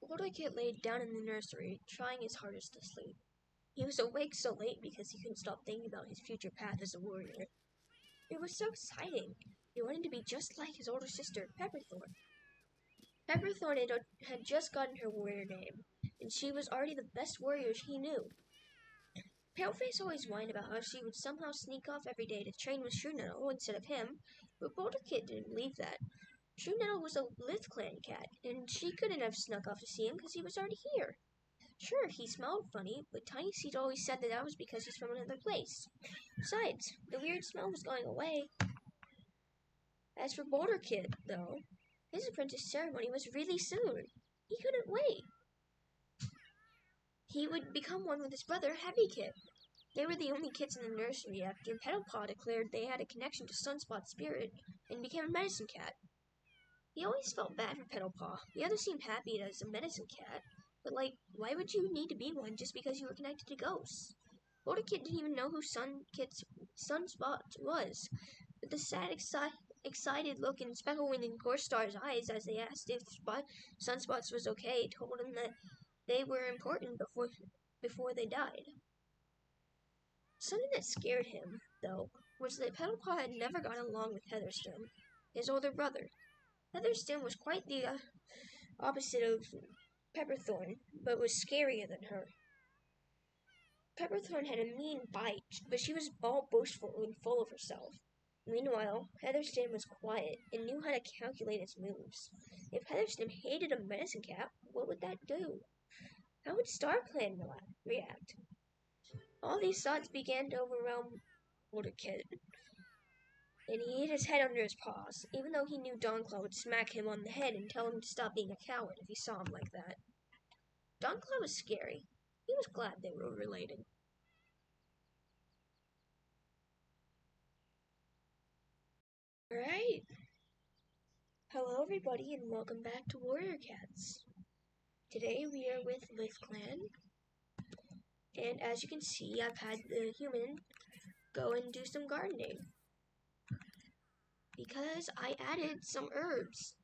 Boulderkit laid down in the nursery, trying his hardest to sleep. He was awake so late because he couldn't stop thinking about his future path as a warrior. It was so exciting. He wanted to be just like his older sister, Pepperthorn. Pepperthorn had just gotten her warrior name, and she was already the best warrior he knew. Paleface always whined about how she would somehow sneak off every day to train with Shrewdnettle instead of him, but Boulderkit didn't believe that. Shrewdnettle was a Litheclan cat, and she couldn't have snuck off to see him because he was already here. Sure, he smelled funny, but Tiny Seed always said that was because he's from another place. Besides, the weird smell was going away. As for Boulderkit, though, his apprentice ceremony was really soon. He couldn't wait. He would become one with his brother, Heavykit. They were the only kids in the nursery after Petalpaw declared they had a connection to Sunspot's spirit and became a medicine cat. He always felt bad for Petalpaw. The others seemed happy as a medicine cat, but why would you need to be one just because you were connected to ghosts? Boulderkit didn't even know who Sunspot was, but the sad, excited look in Specklewind and Gorstar's eyes as they asked if Sunspots was okay told him that they were important before they died. Something that scared him, though, was that Petalpaw had never gotten along with Heatherston, his older brother. Heatherston was quite the opposite of Pepperthorn, but was scarier than her. Pepperthorn had a mean bite, but she was all boastful and full of herself. Meanwhile, Heatherston was quiet and knew how to calculate its moves. If Heatherston hated a medicine cat, what would that do? How would StarClan react? All these thoughts began to overwhelm Boulderkit, and he hid his head under his paws, even though he knew Dawnclaw would smack him on the head and tell him to stop being a coward if he saw him like that. Dawnclaw was scary. He was glad they were related. Alright. Hello everybody and welcome back to Warrior Cats. Today we are with Litheclan. And as you can see, I've had the human go and do some gardening. Because I added some herbs.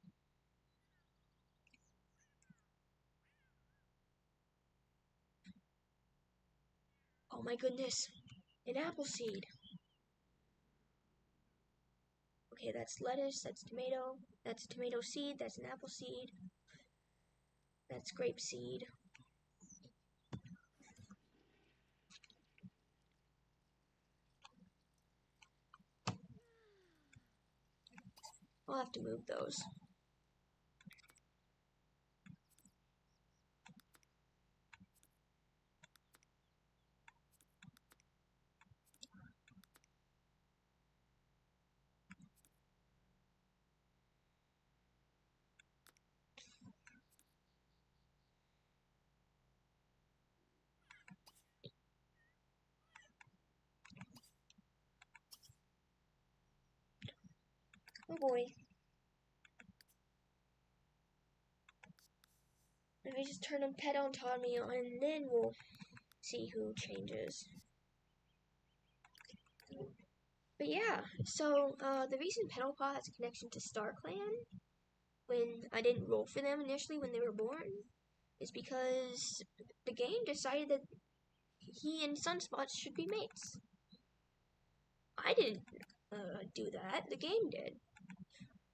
Oh my goodness, an apple seed. Okay, that's lettuce, that's a tomato seed, that's an apple seed, that's grape seed. I'll have to move those. Oh boy. Let me just turn a pet autonomy on and then we'll see who changes. But yeah, so the reason Petalpaw has a connection to StarClan when I didn't roll for them initially when they were born is because the game decided that he and Sunspots should be mates. I didn't do that, the game did.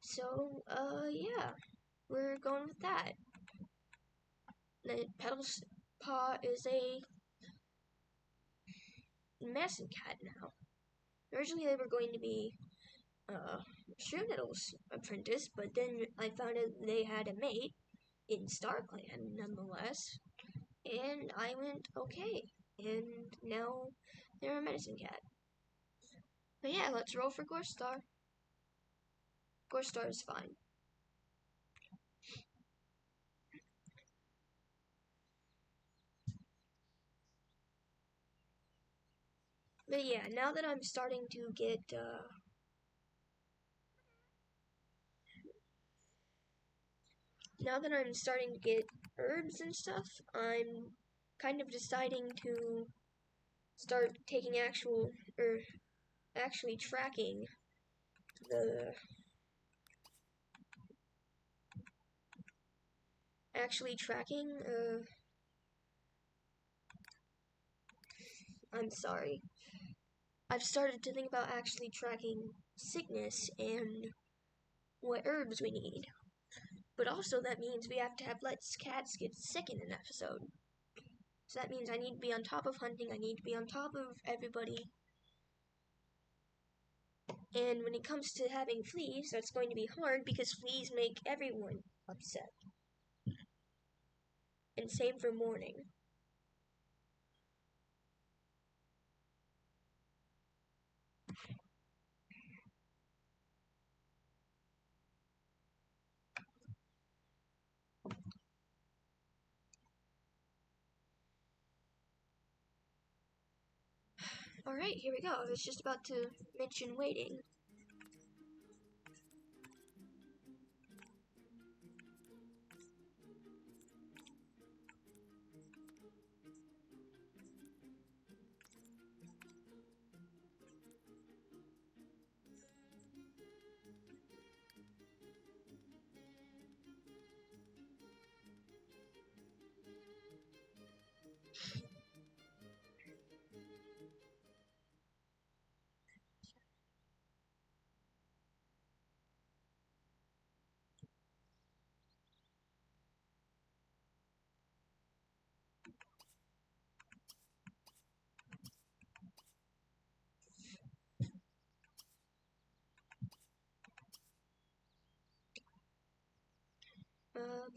So, yeah, we're going with that. Petalpaw is a medicine cat now. Originally they were going to be Shrewdnettle's apprentice, but then I found out they had a mate in StarClan nonetheless, and I went, okay, and now they're a medicine cat. But yeah, let's roll for Gorstar. Gorstar is fine. But yeah, now that I'm starting to get, herbs and stuff, I'm kind of deciding to start taking actually tracking the actually tracking, I'm sorry. I've started to think about actually tracking sickness and what herbs we need. But also that means we have to have less cats get sick in an episode. So that means I need to be on top of hunting, I need to be on top of everybody. And when it comes to having fleas, that's going to be hard because fleas make everyone upset. And same for mourning. Alright, here we go. I was just about to mention waiting.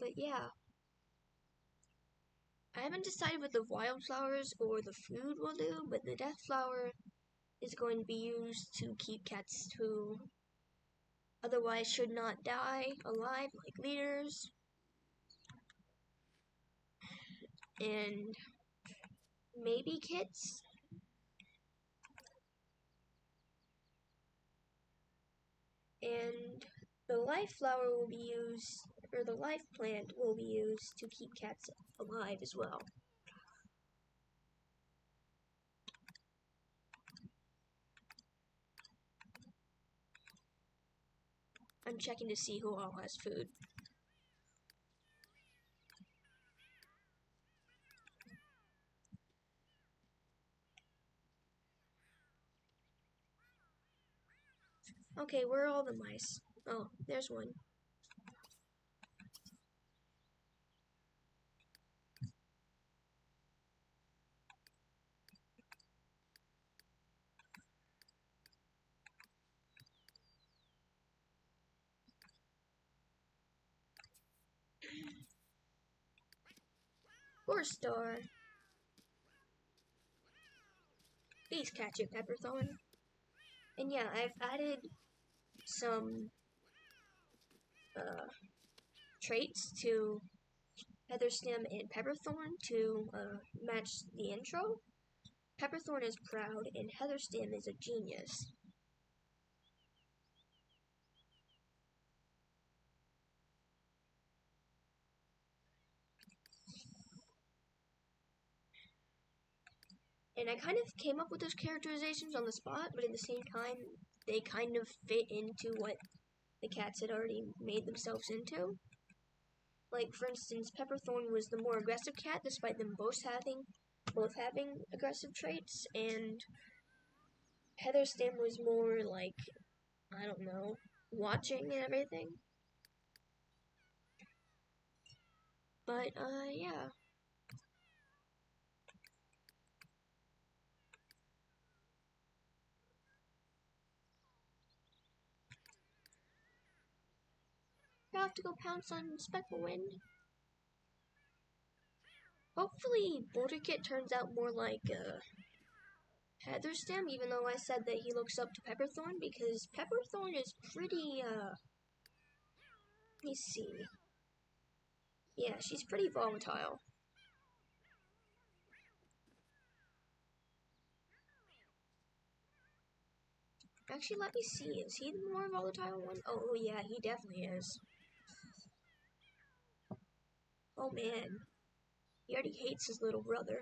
But yeah. I haven't decided what the wildflowers or the food will do, but the death flower is going to be used to keep cats who otherwise should not die alive, like leaders. And maybe kits. And the life flower will be used, or the life plant will be used to keep cats alive as well. I'm checking to see who all has food. Okay, where are all the mice? Oh, there's one. Poor Star. Please catch it, Pepperthorn. And yeah, I've added some traits to Heatherstem and Pepperthorn to match the intro. Pepperthorn is proud and Heatherstem is a genius. And I kind of came up with those characterizations on the spot, but at the same time, they kind of fit into what the cats had already made themselves into. Like, for instance, Pepperthorn was the more aggressive cat, despite them both having aggressive traits, and Heatherstem was more like, I don't know, watching and everything. But, yeah. I have to go pounce on Specklewind. Hopefully, Boulderkit turns out more like, Heatherstem, even though I said that he looks up to Pepperthorn, because Pepperthorn is pretty, let me see. Yeah, she's pretty volatile. Actually, let me see. Is he the more volatile one? Oh, yeah, he definitely is. Oh, man. He already hates his little brother.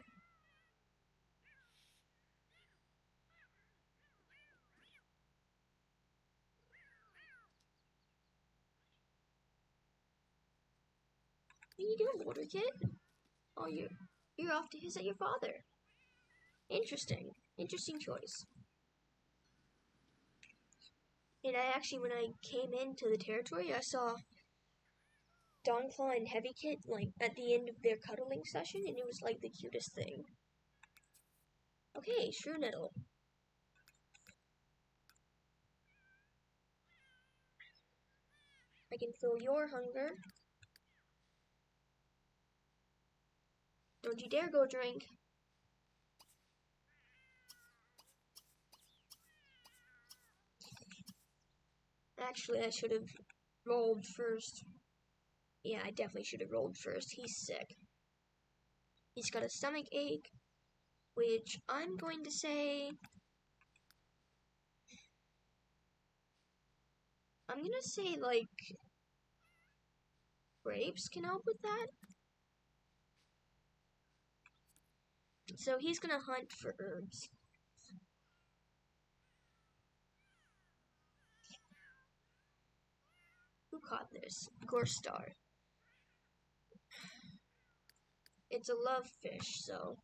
are you doing, Boulderkit? Oh, you're off to visit your father. Interesting. Interesting choice. And I actually, when I came into the territory, I saw Boulderkit and Heavykit, like, at the end of their cuddling session, and it was, like, the cutest thing. Okay, Shrew Nettle. I can fill your hunger. Don't you dare go drink. Actually, I should have rolled first. Yeah, I definitely should have rolled first. He's sick. He's got a stomach ache, which I'm going to say... I'm gonna say, like, grapes can help with that. So he's gonna hunt for herbs. Who caught this? Gorstar. It's a love fish, so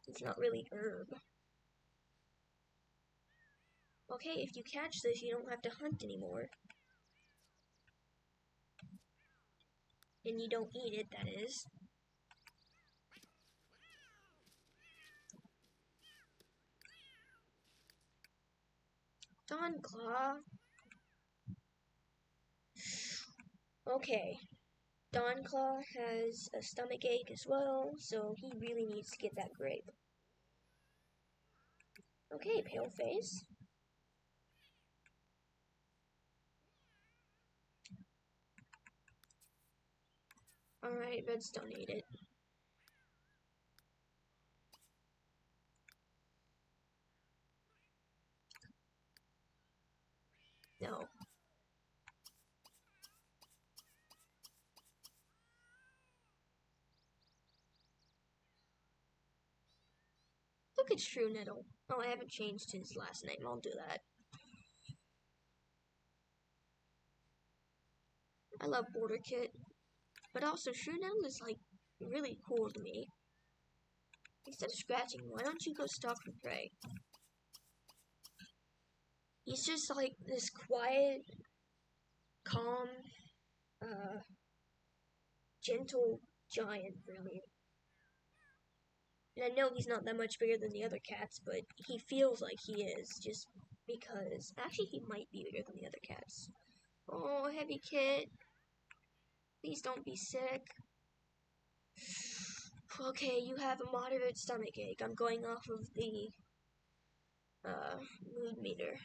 it's not really herb. Okay, if you catch this, you don't have to hunt anymore. And you don't eat it, that is. Dawnclaw. Okay. Dawnclaw has a stomach ache as well, so he really needs to get that grape. Okay, Paleface. Alright, Redstone ate it. No. Look at Shrew Nettle. Oh, I haven't changed his last name. I'll do that. I love Boulderkit, but also Shrew Nettle is like really cool to me. Instead of scratching, why don't you go stalk for prey? He's just like this quiet, calm, gentle giant, really. And I know he's not that much bigger than the other cats, but he feels like he is, just because... Actually, he might be bigger than the other cats. Oh, Heavykit. Please don't be sick. Okay, you have a moderate stomach ache. I'm going off of the, mood meter.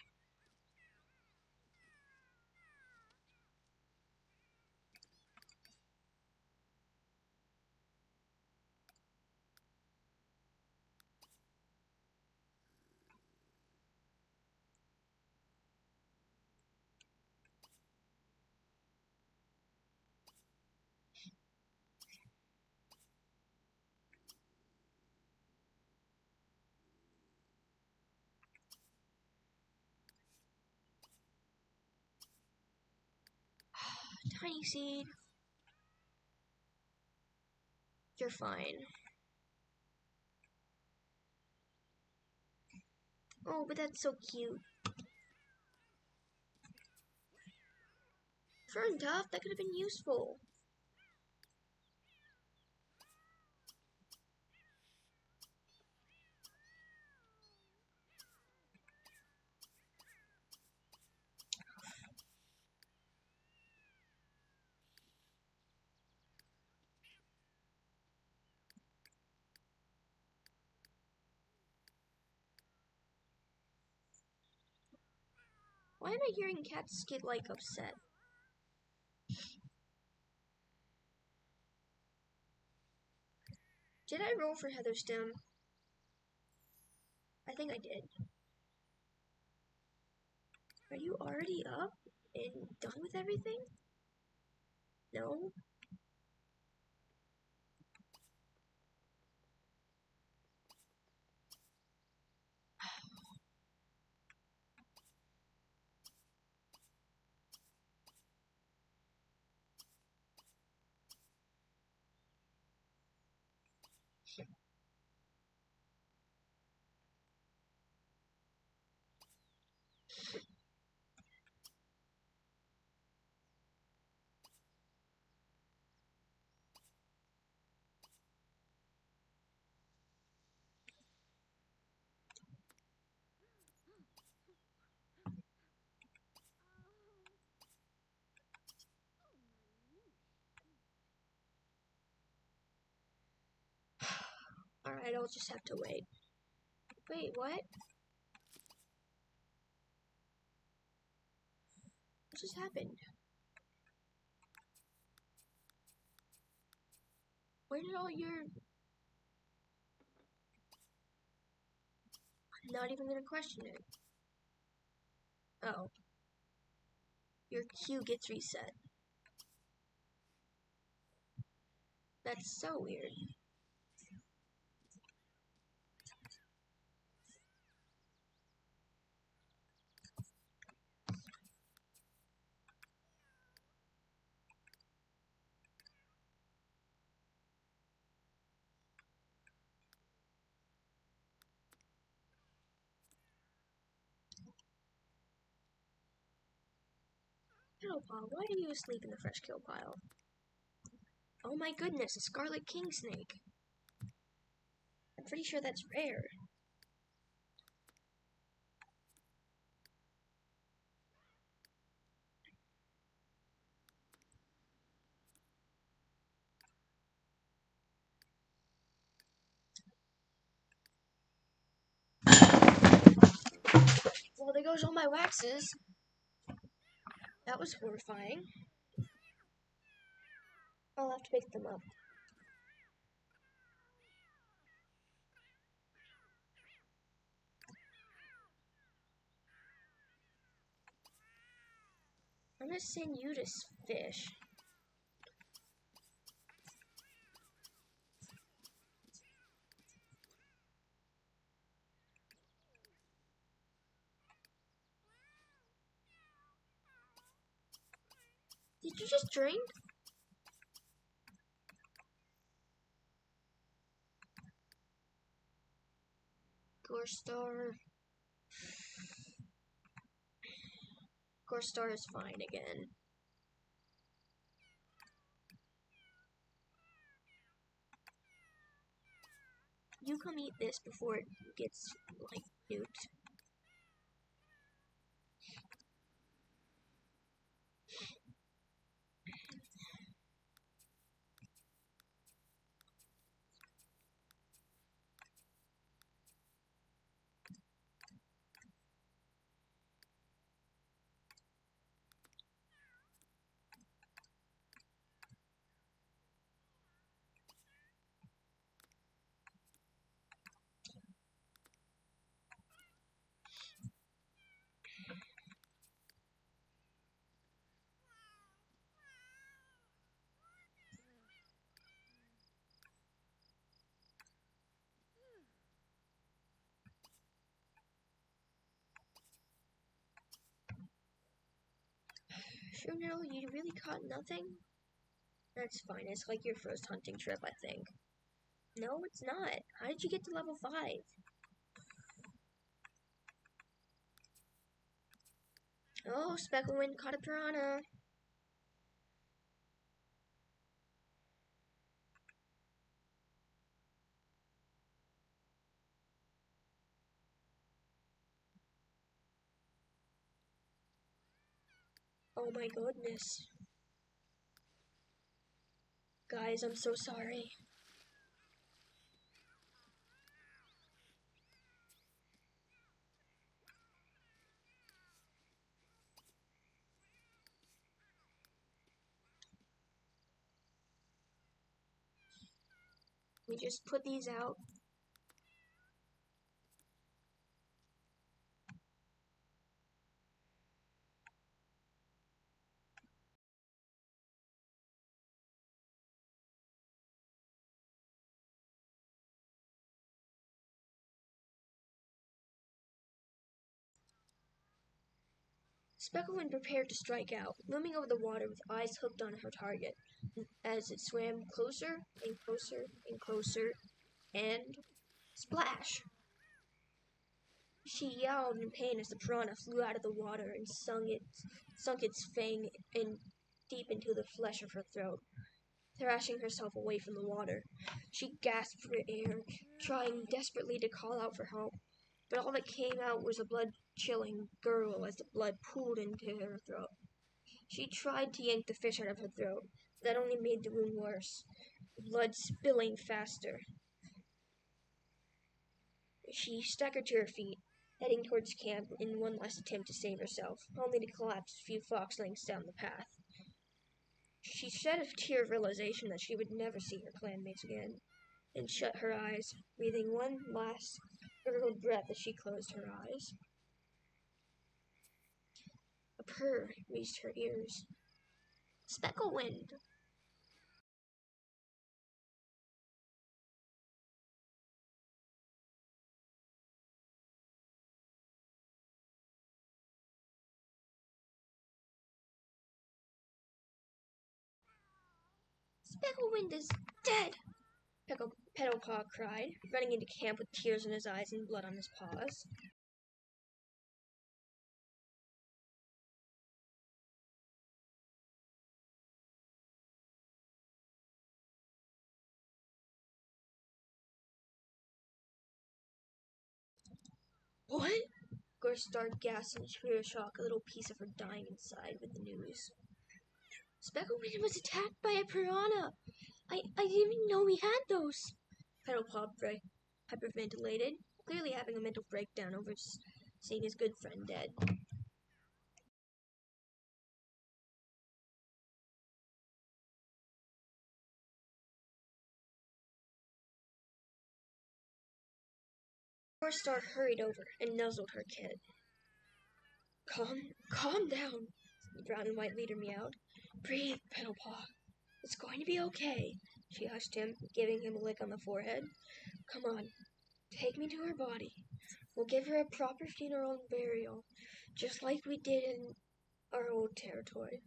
Tiny Seed. You're fine. Oh, but that's so cute. Fern Tuft, that could have been useful. Why am I hearing cats get, like, upset? Did I roll for Heatherstem? I think I did. Are you already up and done with everything? No? Alright, I'll just have to wait. Wait, what? What just happened? Where did all your... I'm not even gonna question it. Oh. Your queue gets reset. That's so weird. Kill pile, why are you asleep in the fresh kill pile? Oh my goodness, a scarlet king snake. I'm pretty sure that's rare. Well, there goes all my waxes. That was horrifying. I'll have to pick them up. I'm gonna send you to fish. Did you just drink? Gorstar. Gorstar is fine again. You come eat this before it gets, like, nuked. Sure, no, you really caught nothing? That's fine, it's like your first hunting trip, I think. No, it's not. How did you get to level 5? Oh, Specklewind caught a piranha. Oh my goodness. Guys, I'm so sorry. We just put these out. Specklewind prepared to strike out, looming over the water with eyes hooked on her target, as it swam closer and closer and closer, and splash! She yowled in pain as the piranha flew out of the water and sunk its fang deep into the flesh of her throat, thrashing herself away from the water. She gasped for air, trying desperately to call out for help, but all that came out was a blood-chilling gurgle as the blood pooled into her throat. She tried to yank the fish out of her throat, but that only made the wound worse, the blood spilling faster. She staggered to her feet, heading towards camp in one last attempt to save herself, only to collapse a few fox lengths down the path. She shed a tear of realization that she would never see her clanmates again, and shut her eyes, breathing one last gurgled breath as she closed her eyes. A purr reached her ears. Specklewind! Specklewind is dead! Petalpaw cried, running into camp with tears in his eyes and blood on his paws. What? Gorstar gasped in sheer shock, a little piece of her dying inside with the news. Specklewind was attacked by a piranha! I didn't even know we had those! Petalpaw hyperventilated, clearly having a mental breakdown over seeing his good friend dead. Gorstar hurried over and nuzzled her kid. Calm down, the brown and white leader meowed. Breathe, Petalpaw. It's going to be okay, she hushed him, giving him a lick on the forehead. Come on, take me to her body. We'll give her a proper funeral and burial, just like we did in our old territory.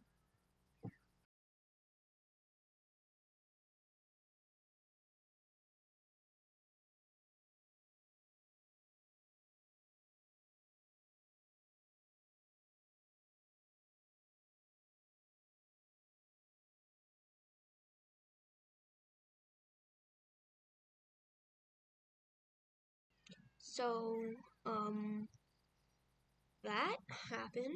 So, that happened.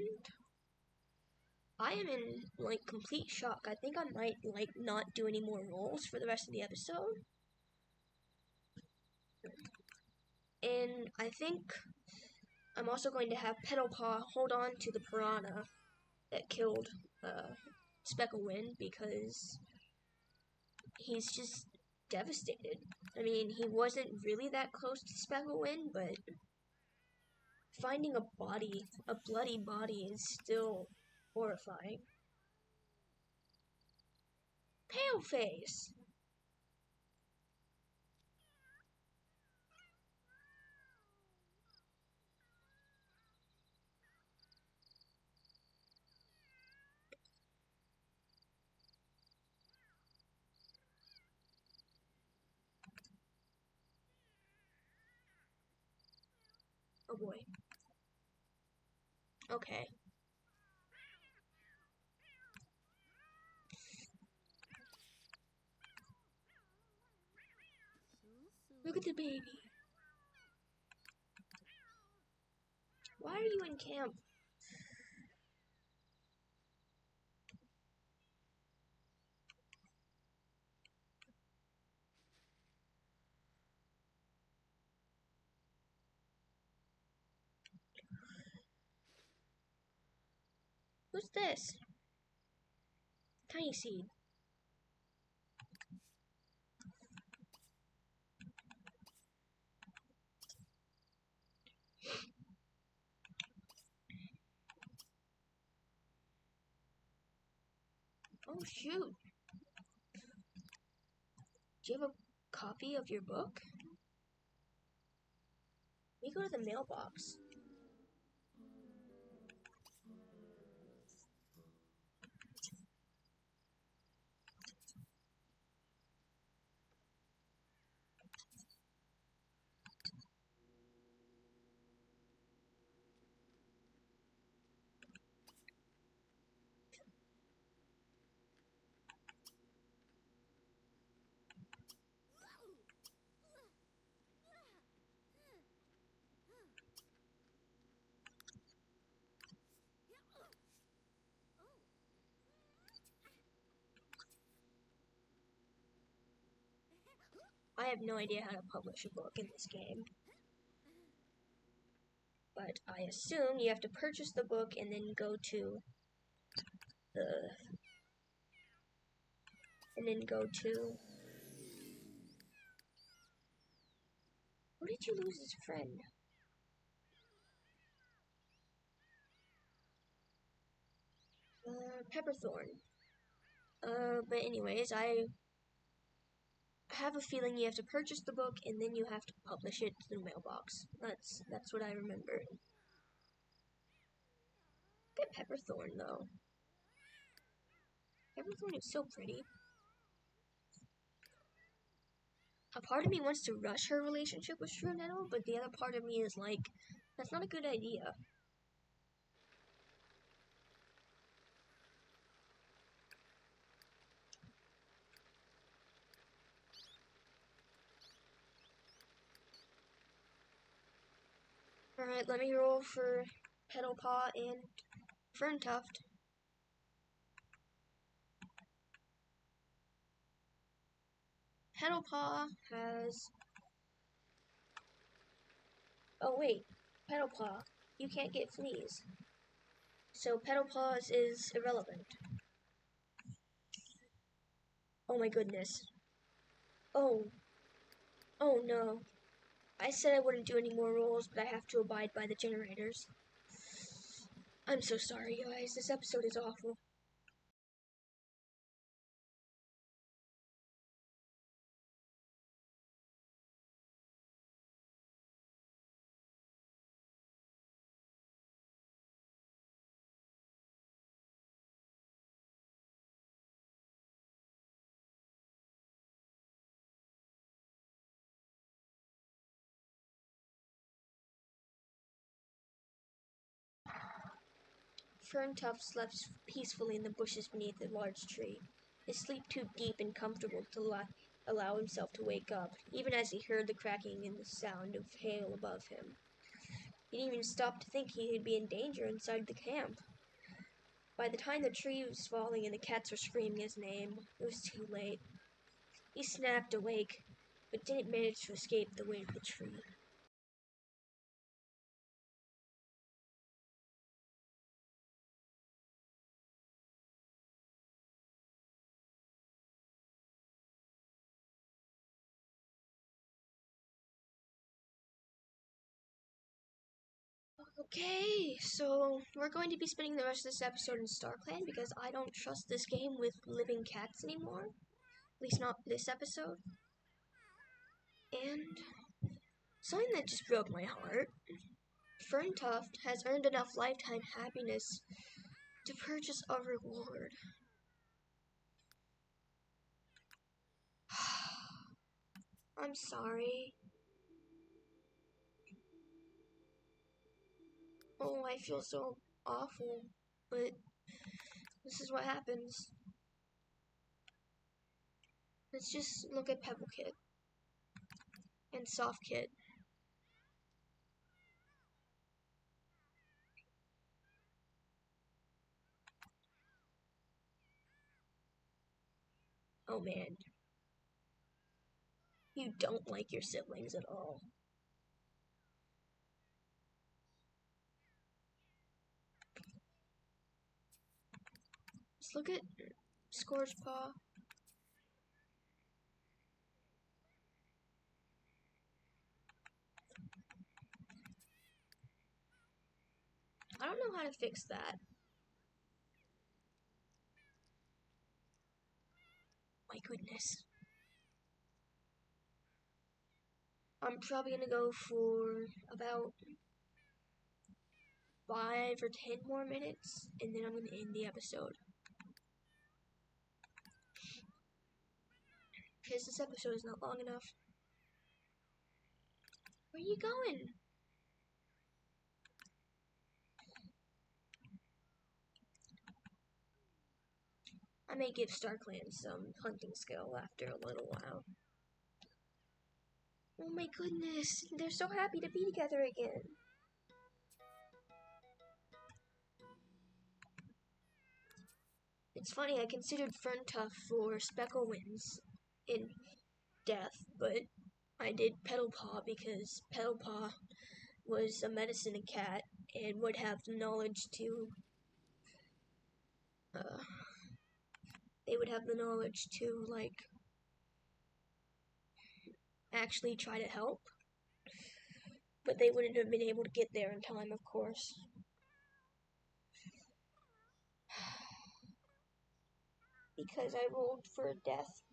I am in, complete shock. I think I might, not do any more rolls for the rest of the episode. And I think I'm also going to have Petalpaw hold on to the piranha that killed, Specklewind, because he's just devastated. I mean, he wasn't really that close to Specklewind, but finding a bloody body, is still horrifying. Paleface! Oh boy. Okay. Look at the baby. Why are you in camp? Who's this? Tiny Seed. Oh shoot. Do you have a copy of your book? We go to the mailbox. I have no idea how to publish a book in this game. but I assume you have to purchase the book and then go to the Who did you lose his friend? Pepperthorn. But anyways, I have a feeling you have to purchase the book and then you have to publish it to the mailbox. That's what I remember. Look at Pepperthorn though. Pepperthorn is so pretty. A part of me wants to rush her relationship with Shrew Nettle, but the other part of me is like, that's not a good idea. Alright, let me roll for Petalpaw and Ferntuft. Petalpaw has... Oh wait, Petalpaw, you can't get fleas. So Petalpaw's is irrelevant. Oh my goodness. Oh. Oh no. I said I wouldn't do any more rolls, but I have to abide by the generators. I'm so sorry, guys. This episode is awful. Ferntuft slept peacefully in the bushes beneath a large tree, his sleep too deep and comfortable to allow himself to wake up, even as he heard the cracking and the sound of hail above him. He didn't even stop to think he could be in danger inside the camp. By the time the tree was falling and the cats were screaming his name, it was too late. He snapped awake, but didn't manage to escape the weight of the tree. Okay, so we're going to be spending the rest of this episode in StarClan because I don't trust this game with living cats anymore. At least not this episode. And something that just broke my heart. Ferntuft has earned enough lifetime happiness to purchase a reward. I'm sorry. Oh, I feel so awful, but this is what happens. Let's just look at Pebblekit and Softkit. Oh man. You don't like your siblings at all. Let's look at Scourgepaw. I don't know how to fix that. My goodness. I'm probably gonna go for about 5 or 10 more minutes, and then I'm gonna end the episode. Because this episode is not long enough. Where are you going? I may give StarClan some hunting skill after a little while. Oh my goodness, they're so happy to be together again. It's funny, I considered Ferntuft for Specklewings in death, but I did Petalpaw because Petalpaw was a medicine cat and would have the knowledge to, they would have the knowledge to, like, actually try to help. But they wouldn't have been able to get there in time, of course. Because I rolled for death.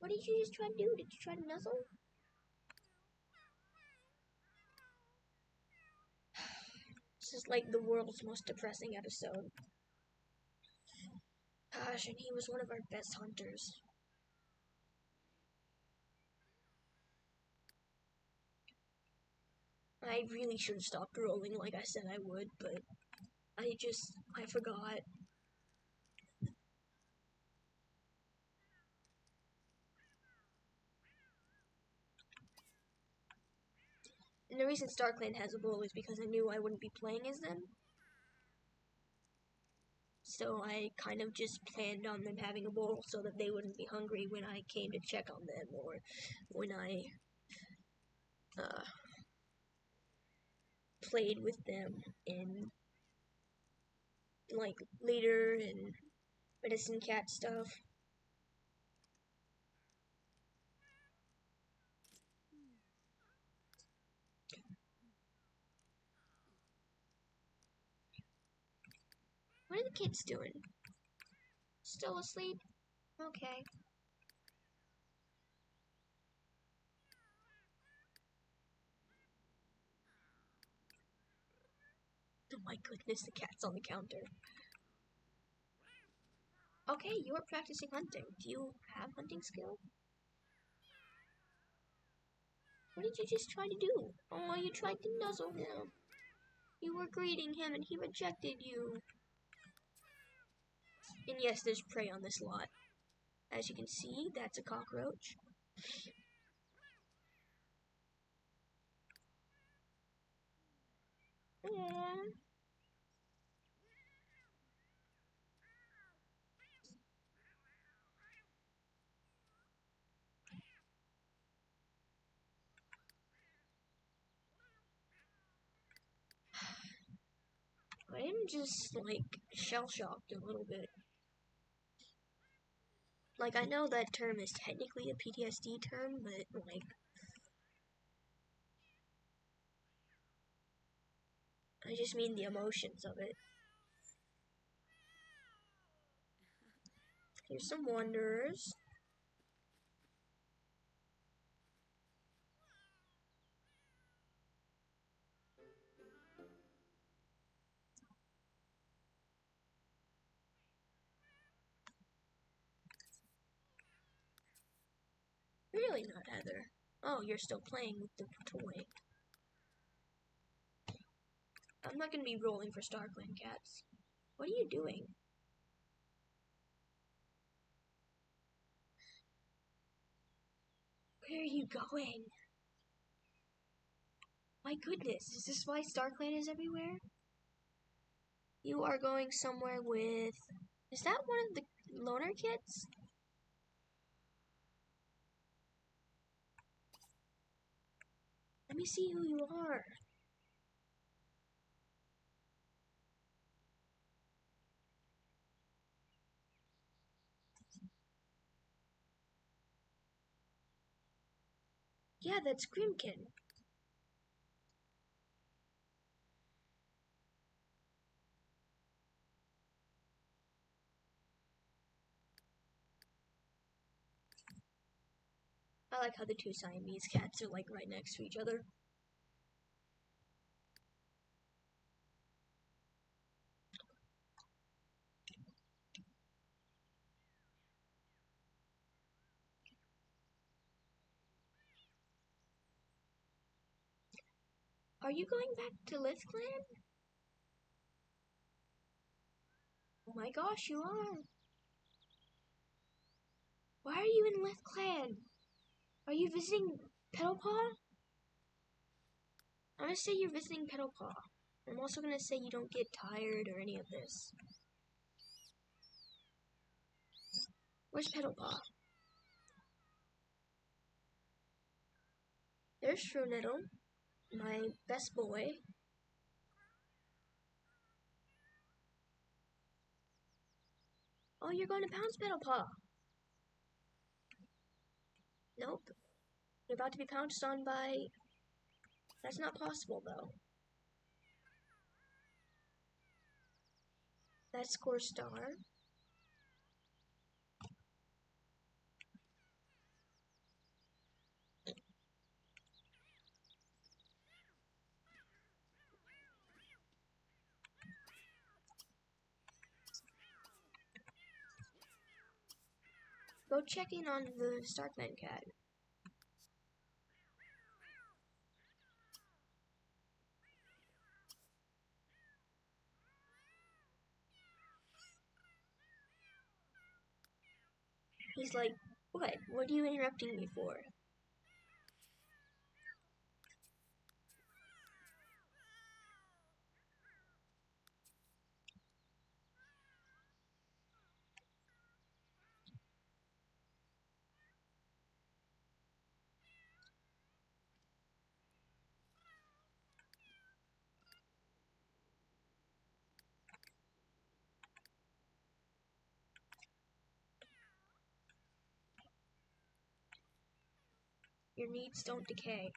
What did you just try to do? Did you try to nuzzle? This is like the world's most depressing episode. Gosh, and he was one of our best hunters. I really should have stopped rolling like I said I would, but I forgot. And the reason StarClan has a bowl is because I knew I wouldn't be playing as them. So I kind of just planned on them having a bowl so that they wouldn't be hungry when I came to check on them or when I played with them in like leader and medicine cat stuff. What are the kids doing? Still asleep? Okay. Oh my goodness, the cat's on the counter. Okay, you're practicing hunting. Do you have hunting skill? What did you just try to do? Oh, you tried to nuzzle him. You were greeting him and he rejected you. And yes, there's prey on this lot. As you can see, that's a cockroach. Aww. I am just, like, shell-shocked a little bit. Like, I know that term is technically a PTSD term, but, like, I just mean the emotions of it. Here's some wanderers. Really not Heather. Oh, you're still playing with the toy. I'm not gonna be rolling for StarClan cats. What are you doing? Where are you going? My goodness, is this why StarClan is everywhere? You are going somewhere with... Is that one of the loner kits? Let me see who you are. Yeah, that's Grimkin. I like how the two Siamese cats are like right next to each other. Are you going back to Litheclan? Oh my gosh, you are. Why are you in Litheclan? Are you visiting Petalpaw? I'm gonna say you're visiting Petalpaw. I'm also gonna say you don't get tired or any of this. Where's Petalpaw? There's Shrownettle, my best boy. Oh, you're going to pounce, Petalpaw. Nope. You're about to be pounced on by... That's not possible, though. That's Core Star. Go check in on the Starkman cat. He's like, what? What are you interrupting me for? Your needs don't decay.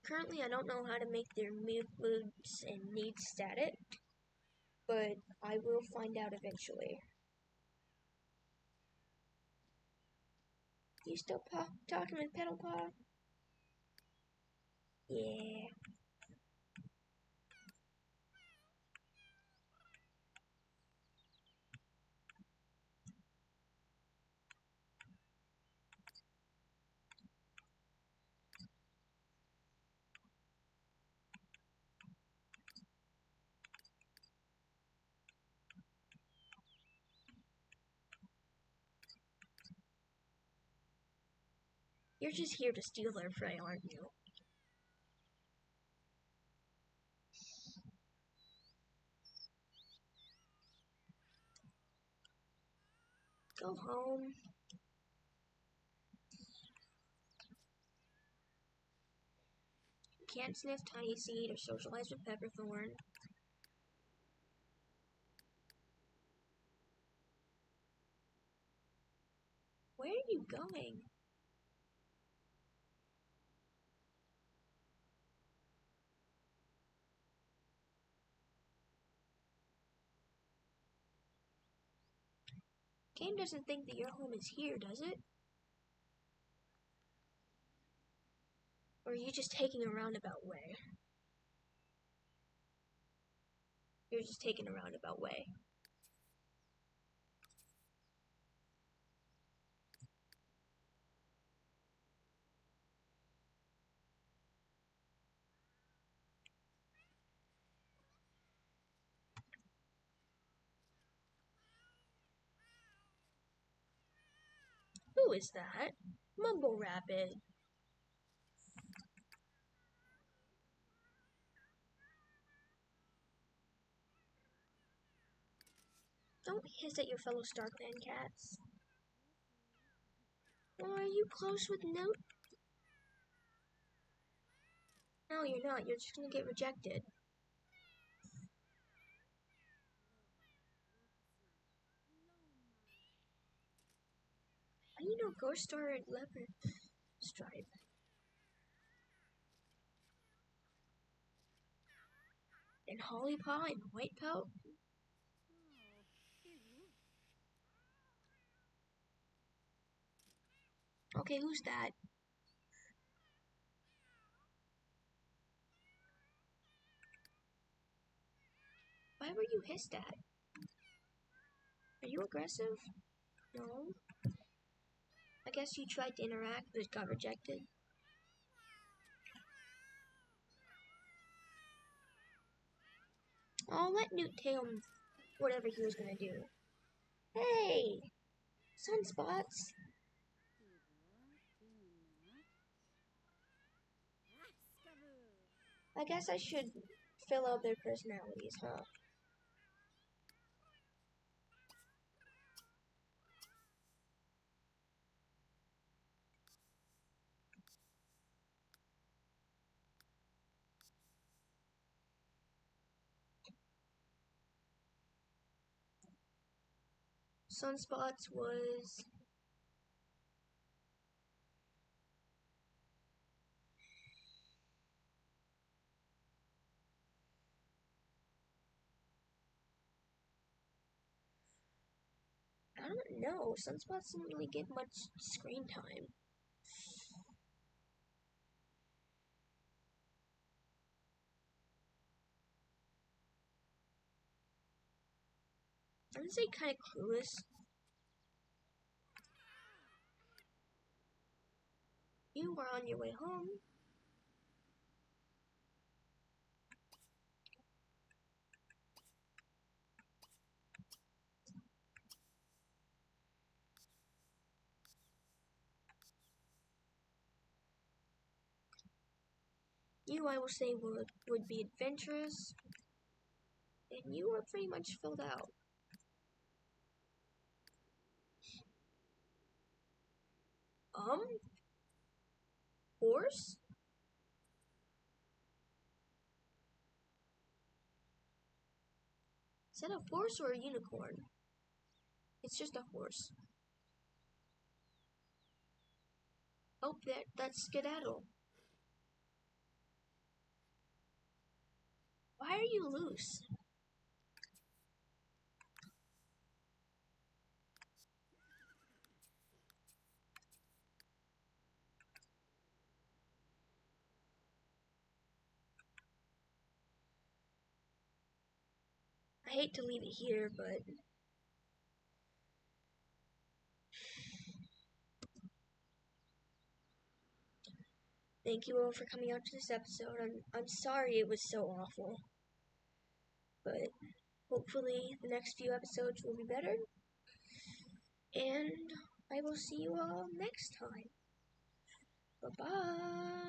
Currently, I don't know how to make their moods and needs static, but I will find out eventually. You still talking with Petalpaw? Yeah. You're just here to steal their prey, aren't you? Go home. You can't sniff Tiny Seed or socialize with Pepperthorn. Where are you going? Game doesn't think that your home is here, does it? Or are you just taking a roundabout way? You're just taking a roundabout way. Who is that? Mumble Rabbit. Don't hiss at your fellow Starkman cats. Or are you close with Note? No, you're not. You're just gonna get rejected. How do you know Ghost Star and Leopard Stripe? And Holly Paw and White Pelt? Okay, who's that? Why were you hissed at? Are you aggressive? No. I guess you tried to interact but got rejected. I'll let Newt tell him whatever he was gonna do. Hey! Sunspots! I guess I should fill out their personalities, huh? Sunspots was... I don't know. Sunspots didn't really get much screen time. I would say kind of clueless. You were on your way home. You, I will say, would be adventurous. And you are pretty much filled out. Horse? Is that a horse or a unicorn? It's just a horse. Oh, that's skedaddle. Why are you loose? I hate to leave it here, but... Thank you all for coming out to this episode. I'm sorry it was so awful. But hopefully the next few episodes will be better. And I will see you all next time. Bye-bye.